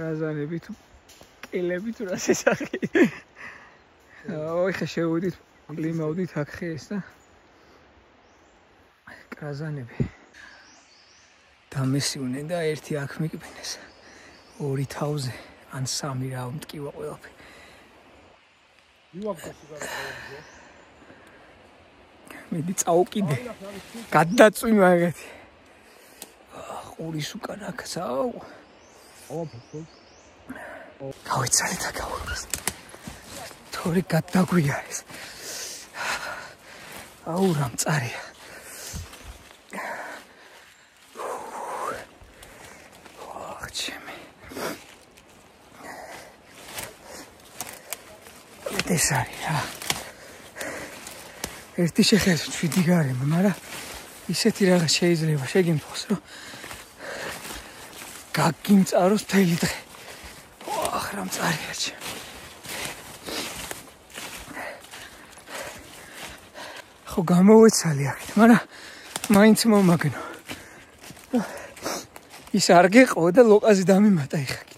რაზანები თუ კილები თუ რა შესახი. ხე შევიდით, ლიმავდით აქ ხეს და კრაზანები. დამესივნე და ერთი აქ მიკბინეს. 2000 ან 3 რა მტკივა ყველაფერი. მედი წაუკიდე. გადაწვი მაგათი. ყურის უკან აქცაო. გავიცალე და გავურბეს. თორე გადაგვია ეს. აუ რა მწარია. ეს არის რა. ერთი შეხედვით 7 გარემო, მაგრამ ისეთი რაღაც შეიძლება შეგიმთხოვს, რომ გაგიმწაროს მთელი დღე. ვახ რა მწარია ჩემ. ხო გამოვეცალი აქეთ, მაგრამ მაინც მომაგნო. ის არ გეყო და ლოკაზი დამიმატა იხა.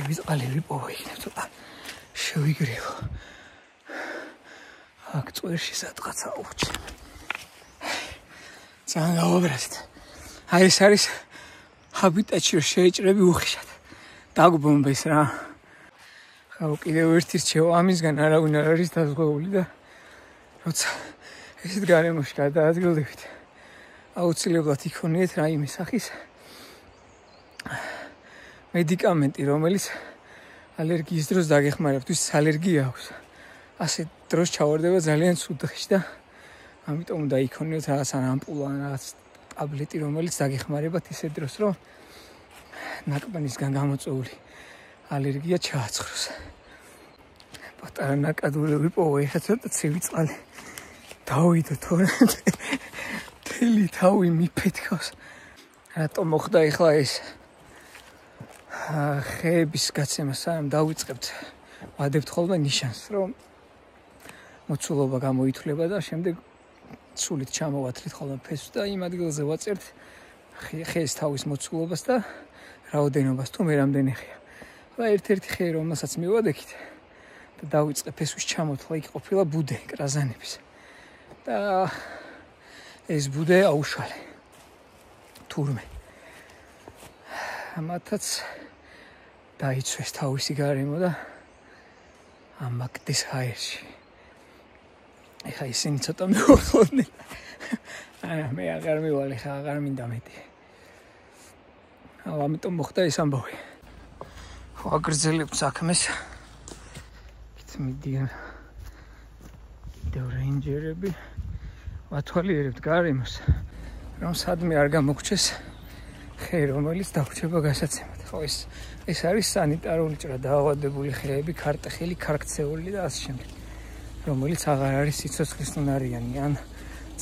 ვიწყალები პოვა იქნებ ცოტა შევიგრევო. აქ წვერში სადღაცა უჩი. ძალიან გავაბრაზეთ. აი ეს არის ჰაბიტატში რომ შეეჭრები უხიშად. დაგბომბეს რა. ხაო კიდევ ერთი რჩევა ამისგან არავინ არ არის დაზღვეული და როცა ესეთ გარემოში გადაადგილდებით აუცილებლად იქონიეთ რაიმე სახის მედიკამენტი, რომელიც ალერგიის დროს დაგეხმარება, თუ ალერგია აქვს. ასე დროს ჩავარდება ძალიან ცუდში და ამიტომ უნდა იქონიოთ რაღაც ამპულა, რაღაც ტაბლეტი, რომელიც დაგეხმარებათ ისეთ დროს, რომ ნაკბანისგან გამოწვეული ალერგია ჩააცხროს. პატარა ნაკადული ვიპოვე, ეხლა ცოტა ცივი წყალი დავიდო თორე მთელი თავი მიფეთქავს. რატომ მოხდა ეხლა ეს? ხეების გაცემას სანამ დავიწყებთ, ვადებთ ხოლმე ნიშანს, რომ მოცულობა გამოითვლება და შემდეგ სულით ჩამოვათვლით ხოლმე ფესვს და იმ ადგილზე ვაწერთ ხეის თავის მოცულობას და რაოდენობას თუ მე რამდენი ხეა. და ერთ-ერთი ხე რომელსაც მივადექით და დავიწყე ფესვის ჩამოთვლა, იქ ყოფილა ბუდე კრაზანების. და ეს ბუდე აუშალე. თურმე. ამათაც დაიცვეს თავისი გარემო და ამაგდეს ჰაერში. ეხა ისინი ცოტა მივახოდნენ. მე აღარ მივალ, ეხა აღარ მინდა მეტი. ამიტომ მოხდა ეს ამბავი. ვაგრძელებთ საქმეს. მიდიან კიდევ რეინჯერები. ვათვალიერებთ გარემოს, რომ სადმე არ გამოგჩეს ხე, რომელიც დავრჩება გასაცემად. ხო ეს არის სანიტარული ჭრა, დაავადებული ხეები, ქარტეხილი, ქარქცეული და ასე შემდეგ, რომელიც აღარ არის სიცოცხლისუნარიანი ან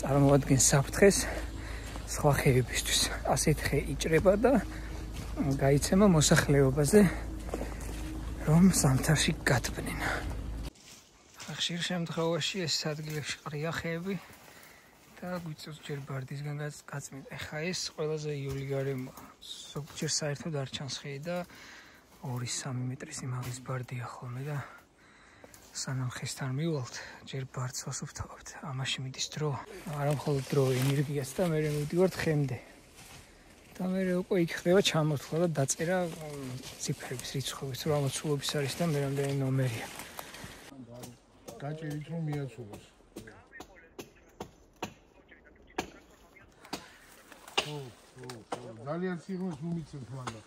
წარმოადგენს საფრთხეს სხვა ხეებისთვის. ასეთ ხე იჭრება და გაიცემა მოსახლეობაზე, რომ ზამთარში გატბნენ. ხშირ შემთხვევაში ეს ადგილებში ყრია ხეები და გვიწევს ჯერ ბარდისგან გაწმიდა. ეხა ეს ყველაზე იული გარემოა. ზოგჯერ საერთოდ არ ჩანს ხეი და 2-3 მეტრის სიმაღლის ბარდია ხოლმე და სანამ ხესთან მივალთ, ჯერ ბარდს ვასუფთავებთ. ამაში მიდის დრო, არა მხოლოდ დრო, ენერგიაც და მე მივდივართ ხემდე. და მე უკვე იქ ხდება ჩამოთვლა და დაწერა ციფრების რიცხვების, რა მოცულობის არის და მე რამდენი ნომერია. გაჭირით რომ მიაცულოს. ძალიან სიღრმეს მომიცემთ მანდა.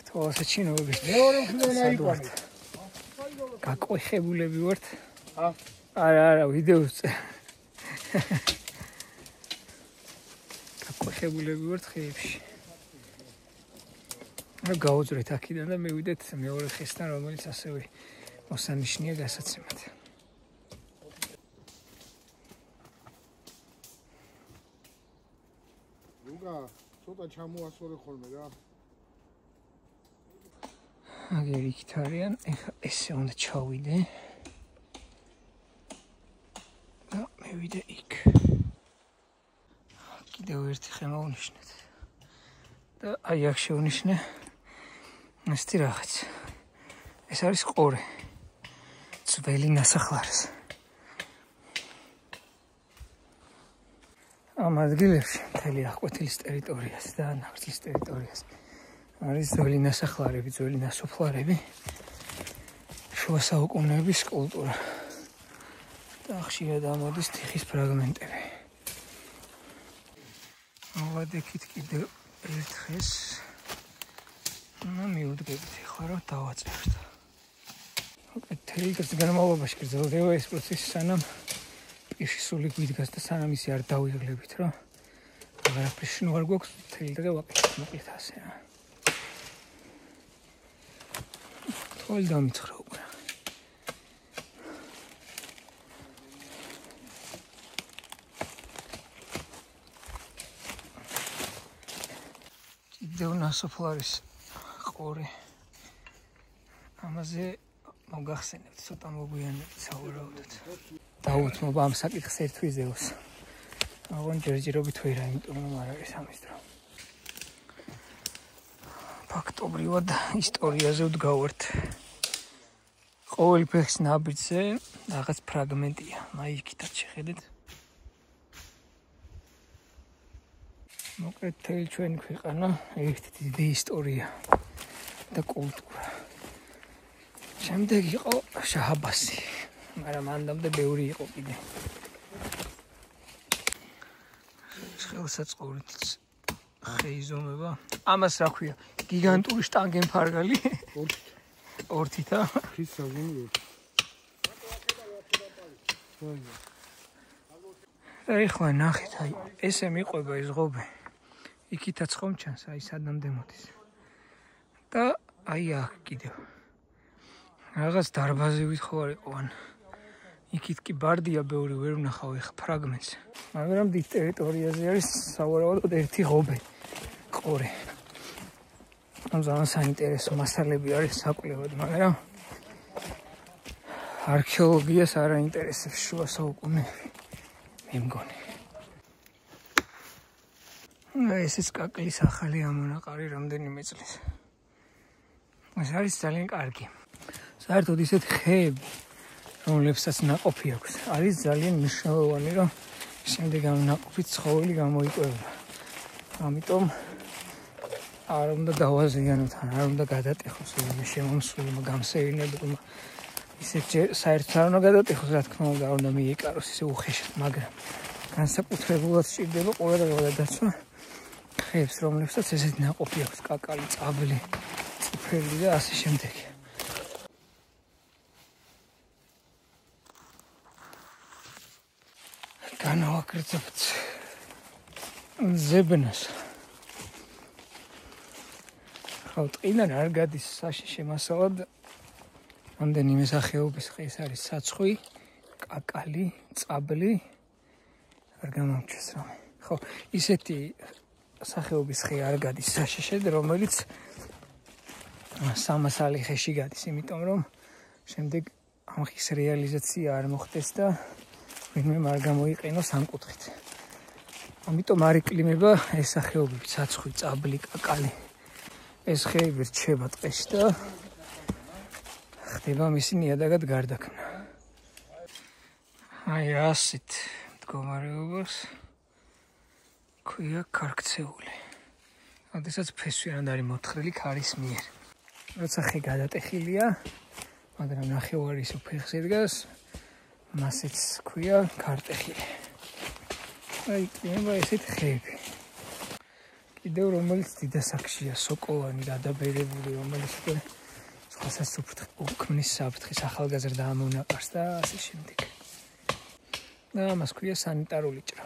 თუ ასე ჩინოები. მეორე ხდება იყვანით. გაყვეხებულები ვართ. არა, ვიდეოს. გაყვეხებულები ვართ ხეებში. გავუძვრეთ აქედან და მივიდეთ მეორე ხესთან, რომელიც ასევე მოსანიშნია გასაცემად. ლუკა, ცოტა ჩამოასწორე ხოლმე რა. აგერ იქით არიან, ეხლა ესე უნდა ჩავიდე. და მივიდე იქ. კიდევ ერთი ხე მოვნიშნეთ. და აი აქ შევნიშნე ესეთი რაღაც. ეს არის ყორე. ძველი ნასახლარის. ამ ადგილებში მთელი აღკვეთილის ტერიტორიას და ნავთის ტერიტორიას არის ძველი ნასახლარები, ძველი ნასოფლარები, შუა საუკუნეების კულტურა. და ხშირად ამოდის თიხის ფრაგმენტები. მოვადექით კიდევ ერთ ხეს. მივუდგებით ახლა რომ დავაწეროთ. მთელი დღის განმავლობაში გრძელდება ეს პროცესი, სანამ პირში სული გვიდგას და სანამ ისე არ დავიღლებით, რომ აღარაფერს შნუ არ გვაქვს, მთელი დღე ვაკეთებ მოკლედ ასე რა. თოვლი დამიცხრა უკვე. კიდევ ნასოფლარის ყორე. ამაზე მოგახსენებთ, ცოტა მოგვიანებით საუბრობთ. დაუთმობ ამ საკითხს ერთ ვიზეოს. აღონ ჯერჯერობით ვერა, იმიტომ რომ არ არის ამის დრო. ფაქტობრივად ისტორიაზე ვდგავართ. ყოველ ფეხის ნაბიჯზე რაღაც ფრაგმენტია. აი იქითაც შეხედეთ. მოკლედ მთელი ჩვენი ქვეყანა ერთი დიდი ისტორია და კულტურა. შემდეგ იყო შაჰ-აბასი, მაგრამ მანდამდე ბევრი იყო კიდე. ხელსაწყოვრით ხეიზომება. ამას რა ქვია? გიგანტური შტანგენფარგალი? ორთითა? ხის საგუნი. ეხლა ნახეთ, აი ესე მიყვება ეს ღობე. იქითაც ხომ ჩანს, აი სადამდე მოდის. და აი აქ კიდევ. რაღაც დარბაზივით ხო არ იყო ან იქით კი ბარდია ბევრი ვერ ვნახავ ეხა ფრაგმენტს. მაგრამ დიდ ტერიტორიაზე არის სავარაუდოდ ერთი ღობე, ყორე. ამჟამად საინტერესო მასალები არის საკვლევად, მაგრამ არქეოლოგიას არ აინტერესებს შუა საუკუნეები. მე მგონი. ესეც კაკლის ახალი ამონაყარი რამდენიმე წლის. ეს არის ძალიან კარგი. საერთოდ ისეთი ხეები, რომლებსაც ნაყოფი აქვს, არის ძალიან მნიშვნელოვანი, რომ შემდეგ ამ ნაყოფით ცხოველი გამოიკვევა. ამიტომ არ უნდა დავაზიანოთ, არ უნდა გადატეხოს შემომსრულმა გამსეირნებელმა. ისეთ საერთოდ არ უნდა გადატეხოს, რა თქმა უნდა, არ უნდა მიეკაროს ისე უხეშად, მაგრამ განსაკუთრებულად სჭირდება ყოველდღიურად დაცვა ხეებს, რომლებსაც ესეთი ნაყოფი აქვს, კაკალი, წაბლი, წიფელი და ასე შემდეგ. განავაკრძალოთ ზებნას. ხო, ტყიდან არ გადის საშიში მასალად. რამდენიმე სახეობის ხე ეს არის საცხვი, კაკალი, წაბლი. არ გამომჩეს რომ. ხო, ისეთი სახეობის ხე არ გადის საშიშედ, რომელიც სამასალი ხეში გადის, იმიტომ რომ შემდეგ ამ ხის რეალიზაცია არ მოხდეს და ვინმე არ გამოიყენოს ამ კუთხით. ამიტომ არ იკლიმება ეს სახეობები, საცხვი, წაბლი, კაკალი. ეს ხეები რჩება ტყეში და ხდება მისი ნიადაგად გარდაქმნა. აი ასეთ მდგომარეობას ქვია ქარქცეული. როდესაც ფესვიანად არის მოთხრილი ქარის მიერ. როცა ხე გადატეხილია, მაგრამ ნახევარი ისო ფეხზე დგას, მასეც ქვია ქარტეხილი. აი იქნება ესეთ ხეები. კიდევ რომელიც დიდასაკშია, სოკოვანი, დადაბერებული, რომელიც სხვასაც უქმნის საფრთხის ახალგაზრდა ამონაყარს და ასე შემდეგ. და ამას ქვია სანიტარული ჭრა.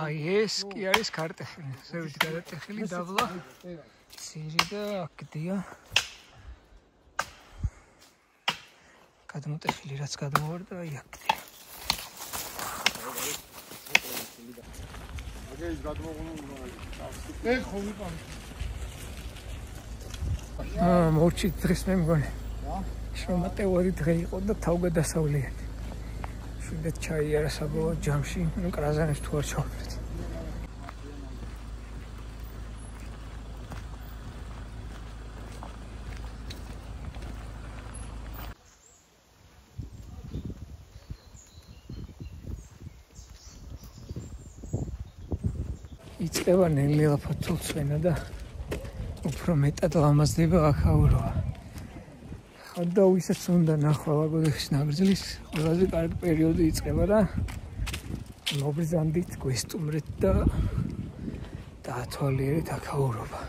აი ეს კი არის ქარტეხილი, ზევით გადატეხილი დაბლა, ძირი და აქდია გადმოტეხილი, რაც გადმოვარდა, აი აქდია. აგეის გადმოღუნული ხომ ვიყავ. მოვჭით დღეს მე მგონი. შრომატევარი დღე იყო და თავგადასავლიანი. შვიდად ჩაიარა საბოლოო ჯამში, კრაზანებს თუ არ ჩავდეთ. იწყება ნელ-ნელა ფოთოლცვენა და უფრო მეტად ლამაზდება აქაურობა. ხოდა ვისაც უნდა ნახვა ლაგოდეხის ნაგრძლის, ყველაზე კარგი პერიოდი იწყება და მობრძანდით, გვესტუმრეთ და დაათვალიერეთ აქაურობა.